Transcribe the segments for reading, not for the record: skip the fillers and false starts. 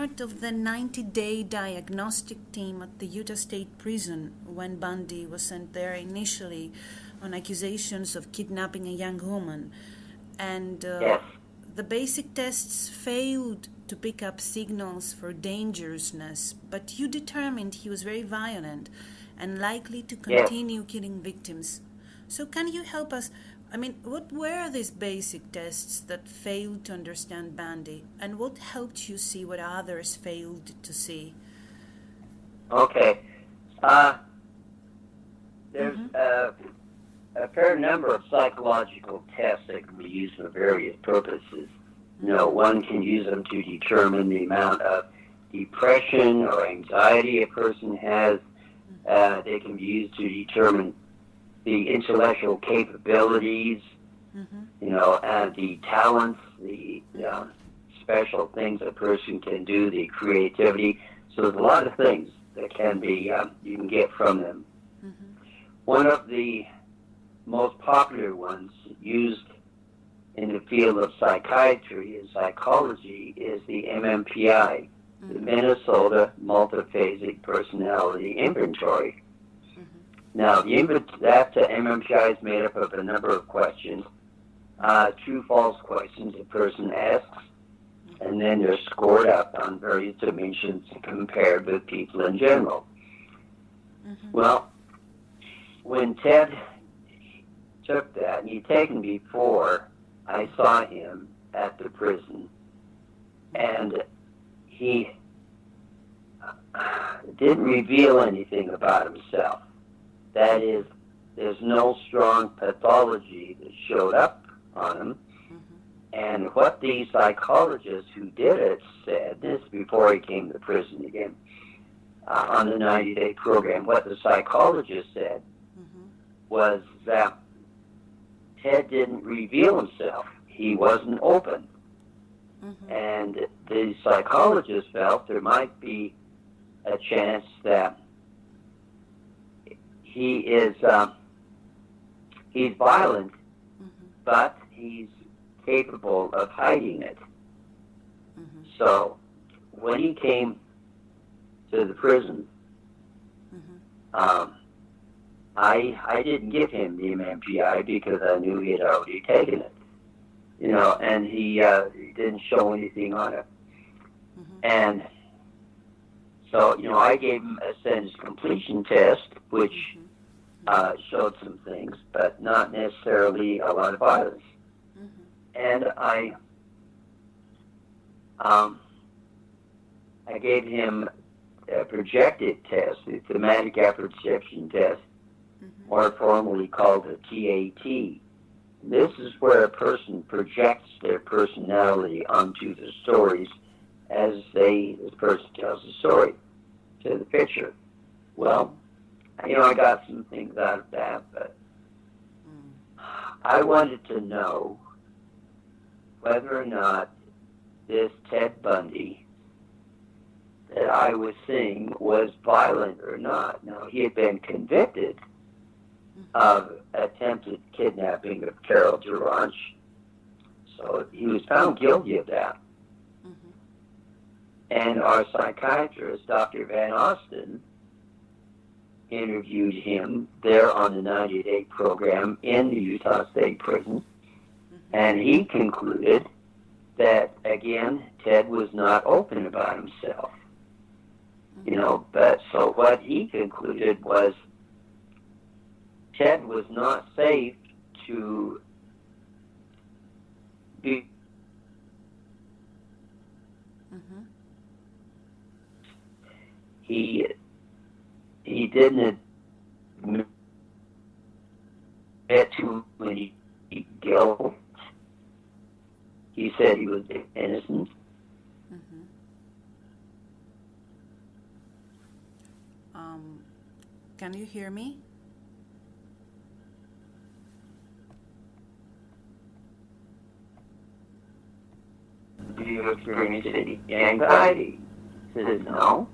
part of the 90-day diagnostic team at the Utah State Prison when Bundy was sent there initially on accusations of kidnapping a young woman. And Yes. the basic tests failed to pick up signals for dangerousness, but you determined he was very violent and likely to Yes. continue killing victims. So can you help us? I mean, what were these basic tests that failed to understand Bundy, and what helped you see what others failed to see? Okay. There's a fair number of psychological tests that can be used for various purposes. One can use them to determine the amount of depression or anxiety a person has. They can be used to determine the intellectual capabilities, and the talents, the special things a person can do, the creativity. So there's a lot of things that can be you can get from them. One of the most popular ones used in the field of psychiatry and psychology is the MMPI, the Minnesota Multiphasic Personality Inventory. Now, that MMPI is made up of a number of questions, true-false questions a person asks, and then they're scored up on various dimensions compared with people in general. Well, when Ted took that, and he'd taken before, I saw him at the prison, and he didn't reveal anything about himself. That is, there's no strong pathology that showed up on him. And what the psychologists who did it said, this before he came to prison again, on the 90-day program, what the psychologist said was that Ted didn't reveal himself. He wasn't open. And the psychologist felt there might be a chance that he's violent, but he's capable of hiding it. So when he came to the prison, I didn't give him the MMPI because I knew he had already taken it, and he didn't show anything on it. And so, I gave him a sentence completion test, which showed some things, but not necessarily a lot of violence. And I gave him a projected test, the thematic apperception test, more formally called a TAT. This is where a person projects their personality onto the stories as the person tells the story to the picture. Well, I got some things out of that, but I wanted to know whether or not this Ted Bundy that I was seeing was violent or not. Now, he had been convicted of attempted kidnapping of Carol Duranch, so he was found guilty of that. And our psychiatrist, Dr. Van Osten, interviewed him there on the 90-day program in the Utah State Prison, and he concluded that, again, Ted was not open about himself. But so what he concluded was Ted was not safe to be he didn't admit to any guilt. He said he was innocent. Can you hear me? Do you experience any anxiety? He said, no.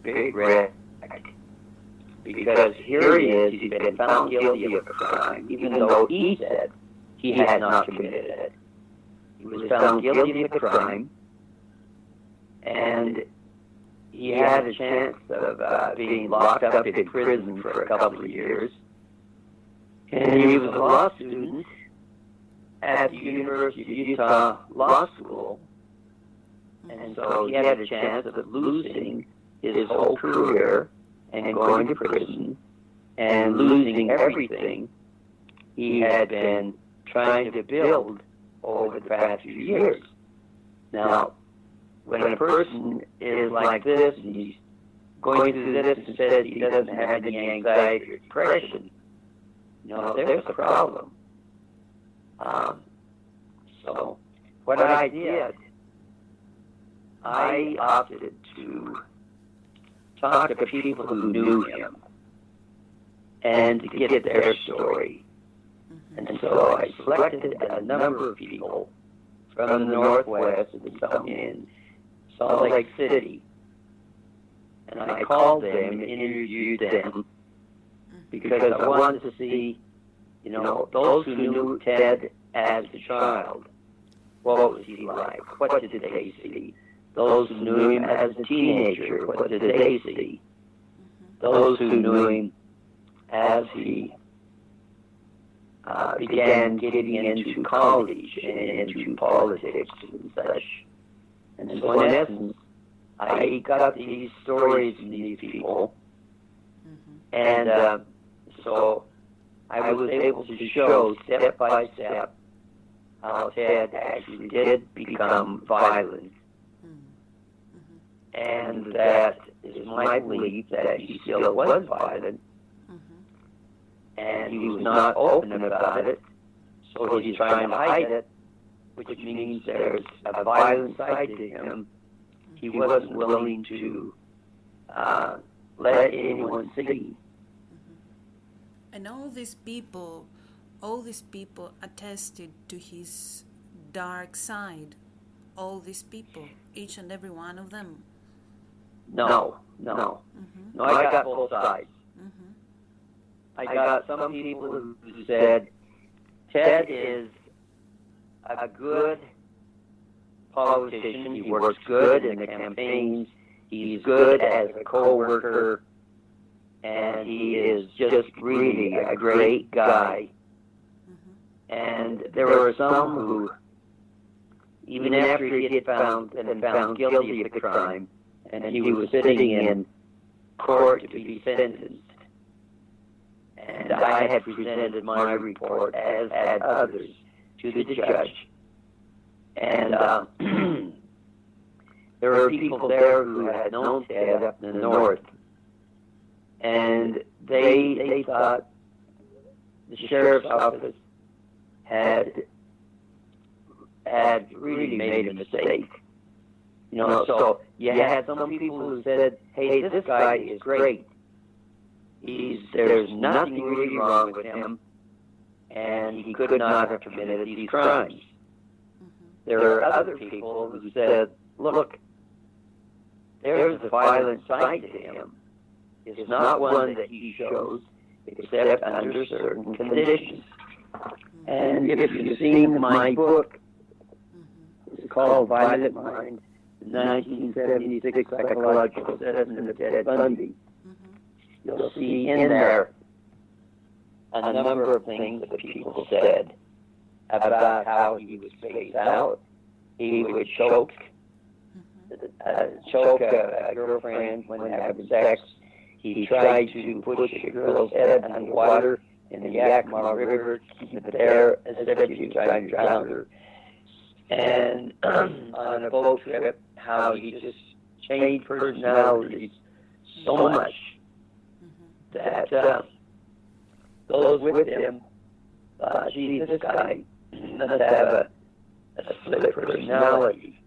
Big red. Because here he is, he's been found guilty of a crime, even though he said he had not committed it. He was found guilty of the crime, and he had a chance of being locked up in prison for a couple of years. And he was a law student at the University of Utah Law School. And so he had a chance of losing his whole career and going to prison and losing everything he had been trying to build over the past few years. Now, when a person is like this and he's going through this and says he doesn't have any anxiety or depression, there's a problem. So what I did, I opted to talk to people who knew him and to get their story. And so I selected a number of people from the Northwest and some in Salt Lake City. And I called them and interviewed them because I wanted to see, those who knew Ted as a child, what was he like? What did they see? Those who knew him as a teenager, what did they see? Those who knew him as he began getting into college and into politics and such. And so in essence, I got these stories from these people, and so I was able to show step by step how Ted actually did become violent. And that is my belief that he still was violent, and he was not open about it, so he's trying to hide it, which means there's a violent side to him. He wasn't willing to let anyone see. And all these people attested to his dark side. All these people, each and every one of them. No, I got both sides. I got some people who said, Ted is a good politician. He works good in the campaigns. He's good as a co-worker. And he is just really a great guy. And there were some who, even after he had been found guilty of the crime, and he was sitting in court to be sentenced, and I had presented my report, as had others, to the judge. And there were people there who had known Ted up in the north, and they thought the sheriff's office had really made a mistake. So you had some people who said, hey, this guy is great. There's nothing really wrong with him, and he could not have committed these crimes. There are other people who said, look, there's a violent side to him. It's not one that he shows, except under certain conditions. And if you've seen my book, it's called Violent Mind, 1976 Psychological Assessment of Ted Bundy. You'll see in there a number of things that people said about how he would space out. He would choke a girlfriend when having sex. He tried to push a girl's head underwater in the Yakima River, keep it there, as if he was trying to drown her. And on a boat trip, how he just changed personalities so much that those with him thought, gee, this guy must have a split personality.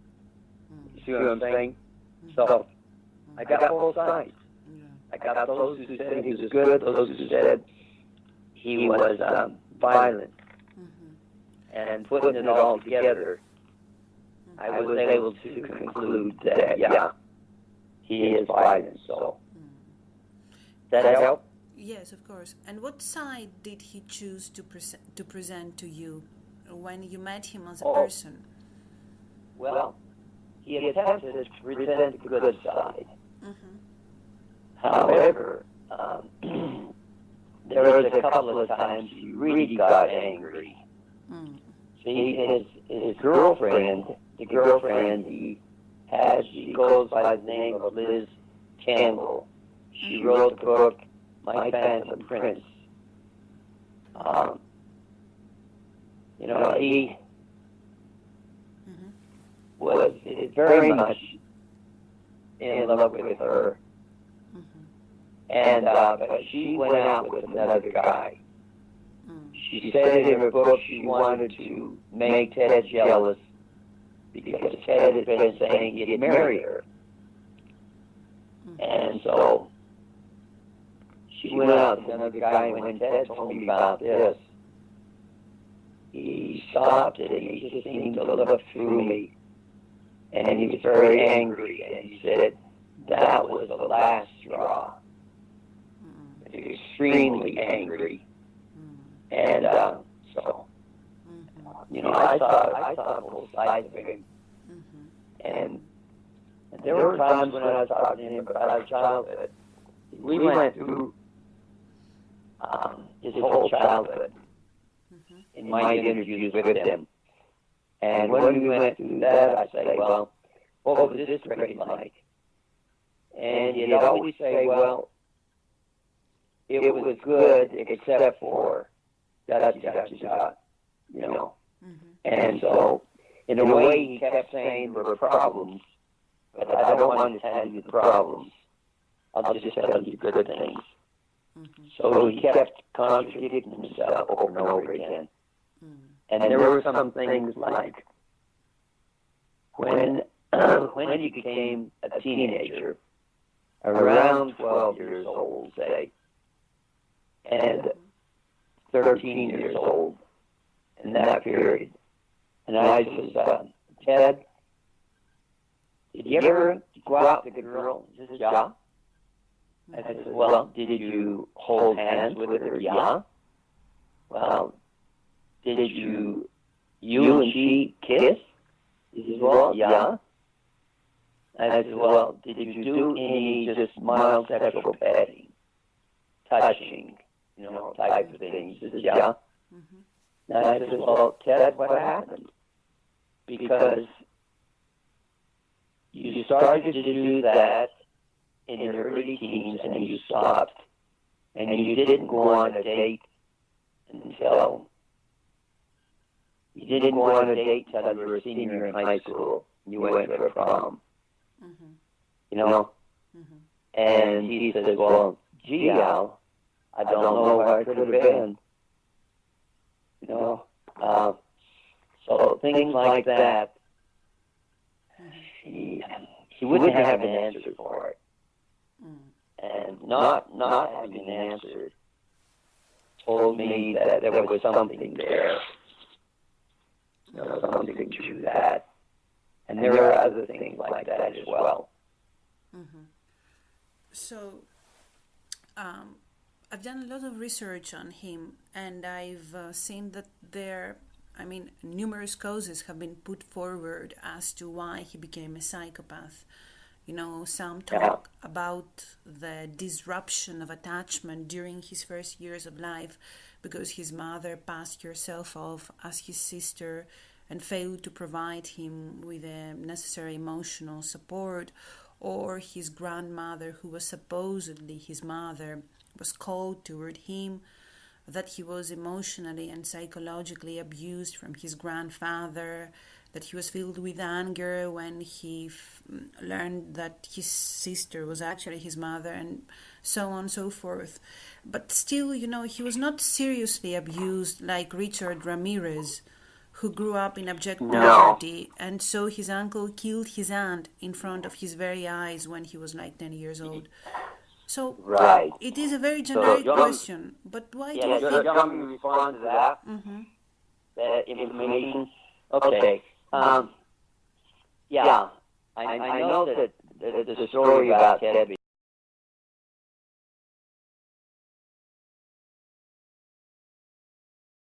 You see what I'm saying? So I got both sides. I got those who said he was good, those who said he was violent. And putting it all together, I was able to conclude that, yeah, he is violent. So, does that help? Yes, of course. And what side did he choose to present to you when you met him as a person? well, he attempted to present the good side. Mm-hmm. However, there was a couple of times he really got angry. Mm. See, his girlfriend, the girlfriend he has, she goes by the name of Liz Campbell. She wrote the book My Phantom Prince. You know, he Mm-hmm. was very much in love with her, Mm-hmm. and but she went out with another guy. Mm. She said in her book she wanted to make Ted jealous because Ted had been saying he'd marry her. And so she went out with another guy, and when Ted told me about this, he stopped and he just seemed to look through me, and he was very angry, and he said that was the last straw. Extremely angry. And so, you know, I saw both sides of him. And there were times when I was talking to him about our childhood. We went through his whole childhood in my interviews with him. And when we went through that, I'd say, well, what was this grade like? And he'd always say, well, it was good except for da-da-da-da-da, you know. And so, in a way, he kept saying there were problems, but I don't want to tell you the problems. I'll just tell you good things. So he kept contradicting himself over and over again. And there were some things like when he became a teenager, around 12 years old, say, and 13 years old in that period. And I said, Ted, did you ever go out with a girl? He says, yeah. I said, well, did you hold hands with her? Yeah. Well, did you and she kiss? He says, well, yeah. I said, well, did you do any just mild sexual petting, touching, you know, type of things? He says, yeah. And I said, well, Ted, what happened? Because you started to do that in your early teens and you stopped. And you didn't go on a date until you were a senior in high school. You went to a prom. You know? And he says, well, gee, Al, I don't know where I could have been. You know? So things like that, he wouldn't have an answer for it. And not having an answer told me that there was something there. There was something to that. And there are other things like that as well. So, I've done a lot of research on him, and I've seen that numerous causes have been put forward as to why he became a psychopath. You know, some talk about the disruption of attachment during his first years of life because his mother passed herself off as his sister and failed to provide him with the necessary emotional support, or his grandmother, who was supposedly his mother, was cold toward him, that he was emotionally and psychologically abused from his grandfather, that he was filled with anger when he learned that his sister was actually his mother, and so on and so forth. But still, you know, he was not seriously abused like Richard Ramirez, who grew up in abject poverty, and so his uncle killed his aunt in front of his very eyes when he was like 10 years old. So it is a very generic question, but why do you think... you want me to respond to that? That information? Okay. I know that the story about Ted